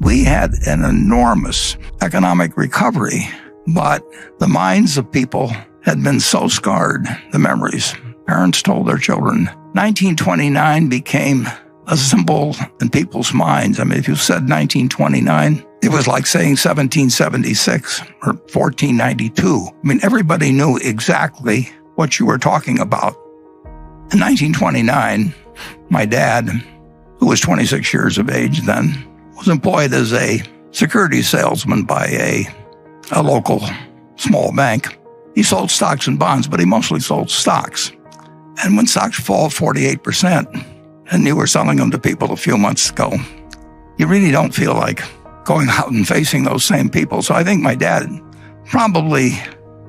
We had an enormous economic recovery, but the minds of people had been so scarred, the memories. Parents told their children. 1929 became a symbol in people's minds. I mean, if you said 1929, it was like saying 1776 or 1492. I mean, everybody knew exactly what you were talking about. In 1929, my dad, who was 26 years of age then, was employed as a securities salesman by a local small bank. He sold stocks and bonds, but he mostly sold stocks. And when stocks fall 48%, and you were selling them to people a few months ago, you really don't feel like going out and facing those same people. So I think my dad probably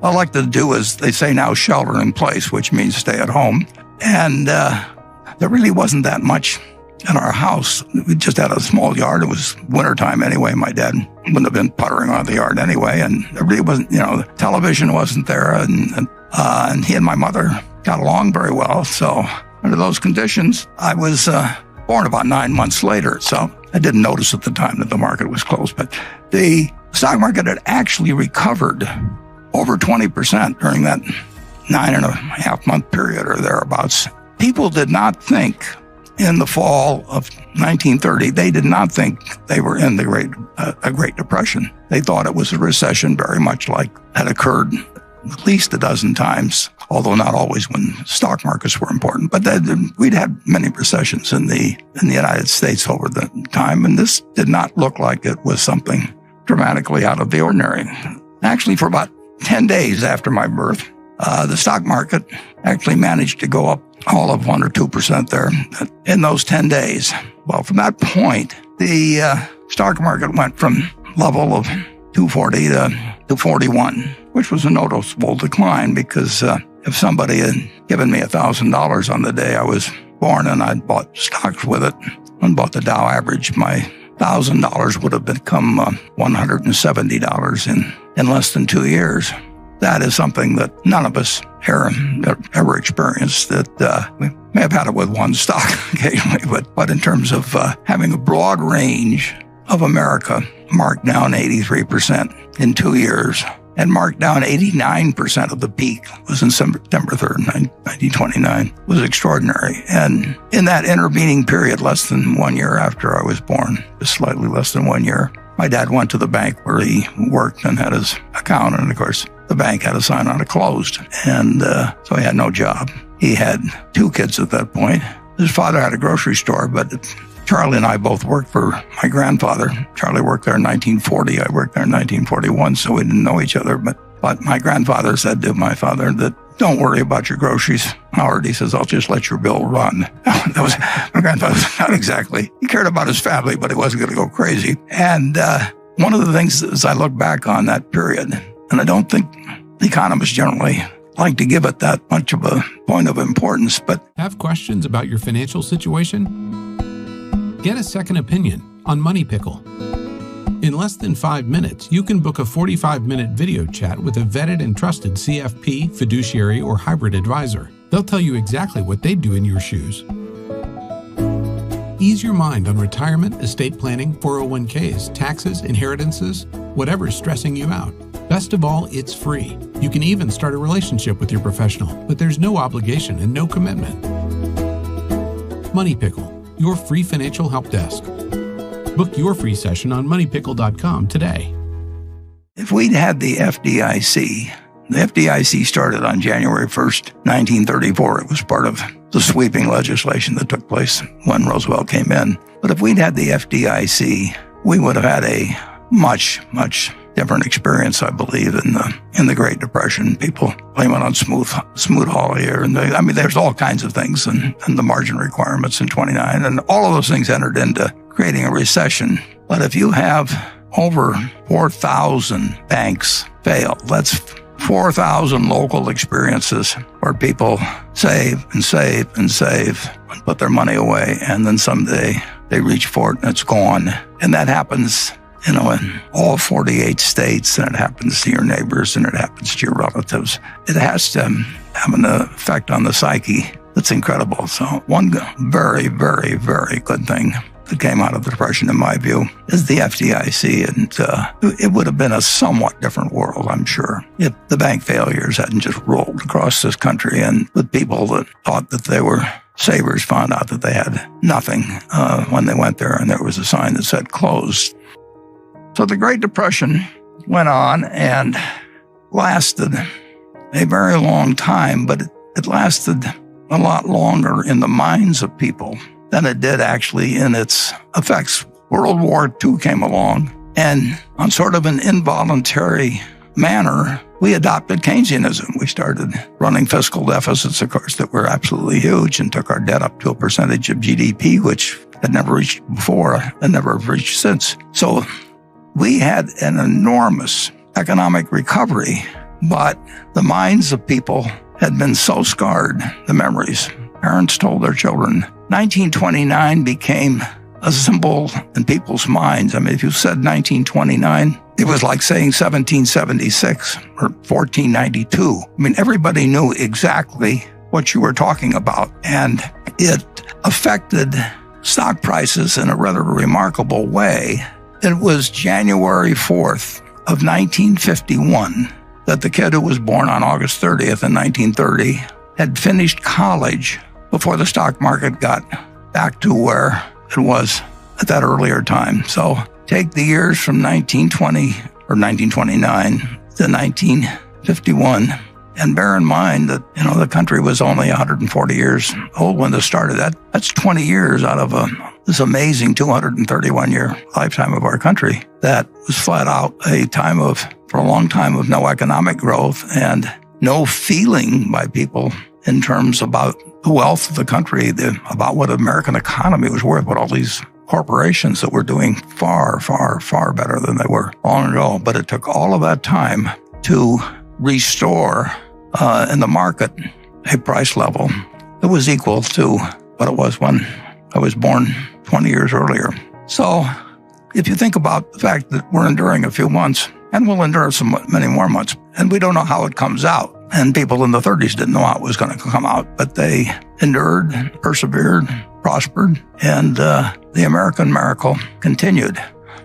elected to do, as they say now, shelter in place, which means stay at home. And there really wasn't that much in our house. We just had a small yard. It was wintertime anyway. My dad wouldn't have been puttering around the yard anyway. And there really wasn't, the television wasn't there. And he and my mother got along very well. So under those conditions, I was born about 9 months later. So I didn't notice at the time that the market was closed. But the stock market had actually recovered over 20% during that 9.5 month period or thereabouts. People did not think in the fall of 1930, they did not think they were in a Great Depression. They thought it was a recession, very much like had occurred at least a dozen times, although not always when stock markets were important. But we'd had many recessions in the United States over the time, and this did not look like it was something dramatically out of the ordinary. Actually, for about 10 days after my birth, the stock market actually managed to go up all of 1 or 2% there in those 10 days. Well, from that point, the stock market went from level of 240 to 241, which was a noticeable decline because if somebody had given me $1,000 on the day I was born and I'd bought stocks with it and bought the Dow average, my $1,000 would have become $170 in less than 2 years. That is something that none of us ever experienced. That we may have had it with one stock occasionally, but in terms of having a broad range of America marked down 83% in 2 years and marked down 89% of the peak was in September 3rd, 1929, was extraordinary. And in that intervening period, less than 1 year after I was born, just slightly less than 1 year, my dad went to the bank where he worked and had his account. And of course, the bank had a sign on it closed. And so he had no job. He had 2 kids at that point. His father had a grocery store, but Charlie and I both worked for my grandfather. Charlie worked there in 1940. I worked there in 1941, so we didn't know each other. But my grandfather said to my father that, "Don't worry about your groceries, Howard." He says, "I'll just let your bill run." That was my grandfather. Not exactly. He cared about his family, but he wasn't going to go crazy. And one of the things as I look back on that period, and I don't think economists generally like to give it that much of a point of importance, but have questions about your financial situation? Get a second opinion on Money Pickle. In less than 5 minutes, you can book a 45-minute video chat with a vetted and trusted CFP, fiduciary, or hybrid advisor. They'll tell you exactly what they'd do in your shoes. Ease your mind on retirement, estate planning, 401ks, taxes, inheritances, whatever's stressing you out. Best of all, it's free. You can even start a relationship with your professional, but there's no obligation and no commitment. Money Pickle, your free financial help desk. Book your free session on moneypickle.com today. If we'd had the FDIC started on January 1st, 1934. It was part of the sweeping legislation that took place when Roosevelt came in. But if we'd had the FDIC, we would have had a much, much different experience, I believe, in the Great Depression. People blame it on Smoot-Hawley, and there's all kinds of things, and the margin requirements in 29, and all of those things entered into creating a recession. But if you have over 4,000 banks fail, that's 4,000 local experiences where people save and save and save and put their money away, and then someday they reach for it and it's gone. And that happens in all 48 states, and it happens to your neighbors, and it happens to your relatives. It has to have an effect on the psyche that's incredible. So one very, very, very good thing that came out of the Depression, in my view, is the FDIC. And it would have been a somewhat different world, I'm sure, if the bank failures hadn't just rolled across this country and the people that thought that they were savers found out that they had nothing when they went there, and there was a sign that said closed. So the Great Depression went on and lasted a very long time, but it lasted a lot longer in the minds of people than it did actually in its effects. World War II came along, and on sort of an involuntary manner, we adopted Keynesianism. We started running fiscal deficits, of course, that were absolutely huge, and took our debt up to a percentage of GDP, which had never reached before and never reached since. So we had an enormous economic recovery, but the minds of people had been so scarred, the memories. Parents told their children. 1929 became a symbol in people's minds. I mean, if you said 1929, it was like saying 1776 or 1492. I mean, everybody knew exactly what you were talking about, and it affected stock prices in a rather remarkable way. It was January 4th of 1951 that the kid who was born on August 30th in 1930 had finished college before the stock market got back to where it was at that earlier time. So take the years from 1920 or 1929 to 1951, and bear in mind that, the country was only 140 years old when this started. That's 20 years out of this amazing 231-year lifetime of our country. That was flat out a time for a long time of no economic growth and no feeling by people in terms about the wealth of the country, about what the American economy was worth, what all these corporations that were doing far, far, far better than they were long ago. But it took all of that time to restore in the market a price level that was equal to what it was when I was born 20 years earlier. So if you think about the fact that we're enduring a few months, and we'll endure many more months, and we don't know how it comes out. And people in the 30s didn't know how it was going to come out, but they endured, persevered, prospered, and the American miracle continued.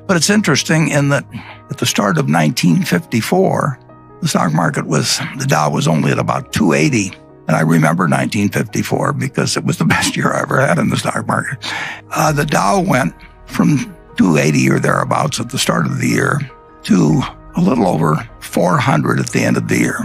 But it's interesting in that at the start of 1954, the stock market the Dow was only at about 280. And I remember 1954 because it was the best year I ever had in the stock market. The Dow went from 280 or thereabouts at the start of the year to a little over 400 at the end of the year.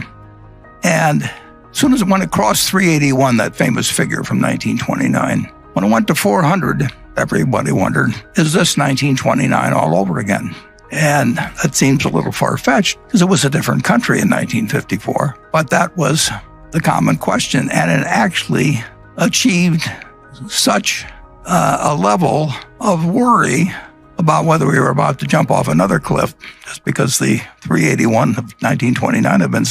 And as soon as when it crossed 381, that famous figure from 1929, when it went to 400, everybody wondered, is this 1929 all over again? And that seems a little far-fetched because it was a different country in 1954. But that was the common question, and it actually achieved such a level of worry about whether we were about to jump off another cliff, just because the 381 of 1929 had been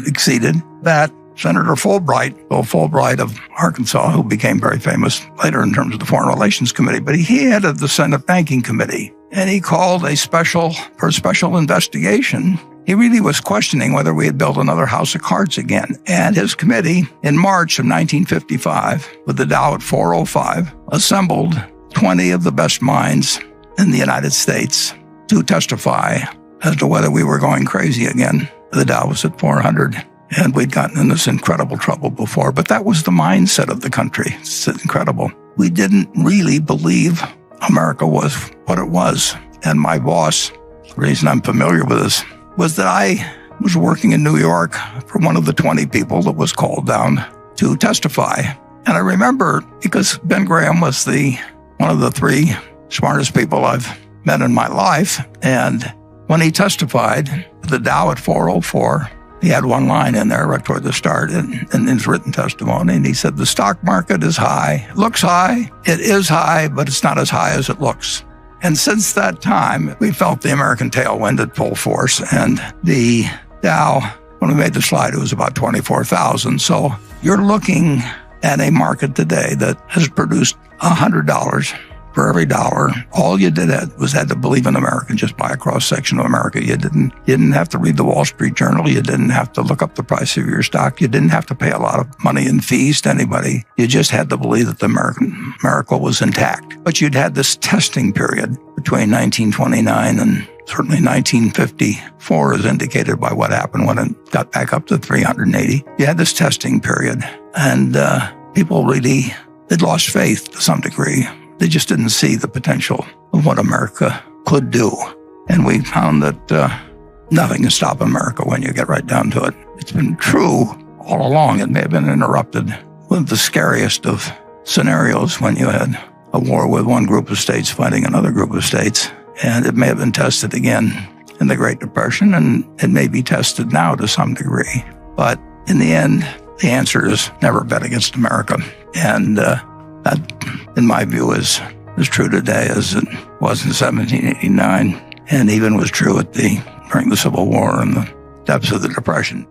exceeded, that Senator Fulbright, Bill Fulbright of Arkansas, who became very famous later in terms of the Foreign Relations Committee, but he headed the Senate Banking Committee, and he called for a special investigation. He really was questioning whether we had built another house of cards again. And his committee, in March of 1955, with the Dow at 405, assembled 20 of the best minds in the United States to testify as to whether we were going crazy again. The Dow was at 400, and we'd gotten in this incredible trouble before. But that was the mindset of the country. It's incredible. We didn't really believe America was what it was. And my boss, the reason I'm familiar with this, was that I was working in New York for one of the 20 people that was called down to testify. And I remember, because Ben Graham was one of the 3 smartest people I've met in my life, and when he testified, the Dow at 404, he had one line in there right toward the start in his written testimony, and he said, the stock market is high, looks high, it is high, but it's not as high as it looks. And since that time, we felt the American tailwind at full force, and the Dow, when we made the slide, it was about 24,000. So you're looking at a market today that has produced $100 for every dollar. All you did was had to believe in America, just buy a cross-section of America. You didn't have to read the Wall Street Journal. You didn't have to look up the price of your stock. You didn't have to pay a lot of money in fees to anybody. You just had to believe that America was intact. But you'd had this testing period between 1929 and certainly 1954, as indicated by what happened when it got back up to 380. You had this testing period, and people really, they'd lost faith to some degree. They just didn't see the potential of what America could do. And we found that nothing can stop America when you get right down to it. It's been true all along. It may have been interrupted with the scariest of scenarios when you had a war with one group of states fighting another group of states. And it may have been tested again in the Great Depression, and it may be tested now to some degree. But in the end, the answer is never bet against America. And that, in my view, is as true today as it was in 1789, and even was true during the Civil War and the depths of the Depression.